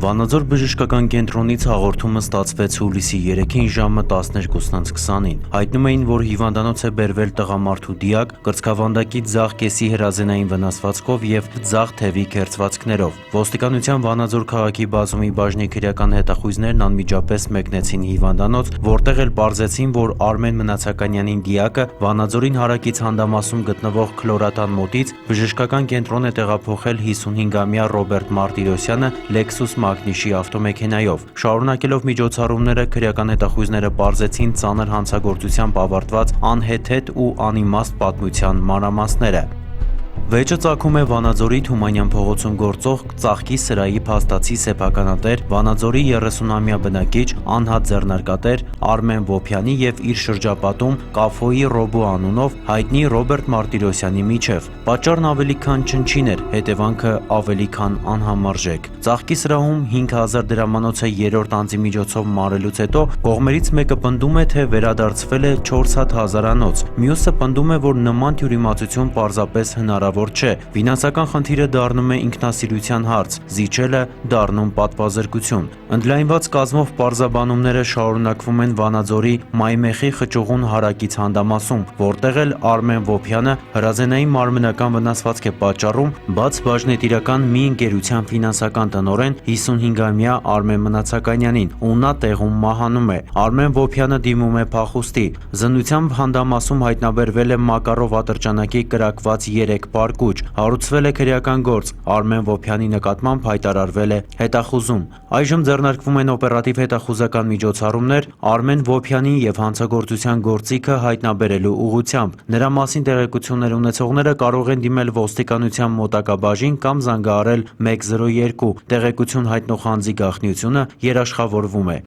Վանաձոր բժշկական կենտրոնից հաղորդումը ստացվեց հուլիսի 3-ին ժամը 12:20-ին։ Հայտնում էին, որ հիվանդանոց է բերվել տղամարդու դիակ, կրծքավանդակի ձախ կեսի հրազենային վնասվածքով եւ ձախ թևի քերծվածքներով։ Ոստիկանության Վանաձոր քաղաքի բազմի բաժնի քրեական հետախույզներն անմիջապես մեկնեցին հիվանդանոց, որտեղ էլ պարզեցին, որ Արմեն Մնացականյանին դիակը Վանաձորին հարակից հանդամասում գտնվող Քլորատան մոտից բժշկական կենտրոն է տեղափոխել 55-ամյա Ռոբերտ Մարտիրոսյանը Lexus Magnishի ավտոմեքենայով։ Շարունակելով միջոցառումները, քրեական հետախույզները պարզեցին ծանր հանցագործությամբ ավարտված անհեթեթ ու անիմաստ պատմության մանրամասները։ Վեճը ծագում է Վանաձորի Թումանյան փողոցում գործող ծաղկի սրահի փաստացի սեփականատեր Վանաձորի 30-ամյա բնակիչ անհատ ձեռնարկատեր Արմեն Վոփյանի եւ իր շրջապատում Կաֆոյի Ռոբու անունով հայտնի Ռոբերտ Մարտիրոսյանի միջև։ Պատճառն ավելի քան չնչին էր, հետևանքը ավելի քան անհամարժեք։ Ծաղկի սրահում 5000 դրամանոցը երրորդ անձի միջոցով մարելուց հետո կողմերից մեկը պնդում է, թե վերադարձվել է 4 հատ հազարանոց, մյուսը պնդում է, որ նման թյուրիմացություն պարզապես հնարավոր չէ։ Ֆինանսական խնդիրը դառնում է ինքնասիրության հարց, զիջելը դառնում պատվազրկություն։ Ընդլայնված կազմով պարզաբանումները շարունակվում են Վանաձորի Մայմեխի խճուղուն հարակից հանդամասում, որտեղ էլ Արմեն Վոփյանը հրազենային մարմնական վնասվածք է պատճառում բաց բաժնետիրական մի ընկերության ֆինանսական տնօրեն 55-ամյա Արմեն Մնացականյանին, ու նա տեղում մահանում է։ Արմեն Վոփյանը դիմում է փախուստի։ Զննությամբ հանդամասում հայտնաբերվել է Մակարով ատրճանակի կրակված 3 պարկուճ, հարուցվել է քրեական գործ, Արմեն Վոփյանի նկատմամբ հայտարարվել է հետախուզում։ Այժմ ձեռնարկվում են օպերատիվ հետախուզական միջոցառումներ Արմեն Վոփյանի եւ հանցագործության գործիքը հայտնաբերելու ուղղությամբ։ Նրա մասին տեղեկություններ ունեցողները կարող են դիմել ոստիկանության մոտակա բաժին կամ զանգահարել 102։ Տեղեկություն հայտնող անձի գաղտնիությունը երաշխավորվում է։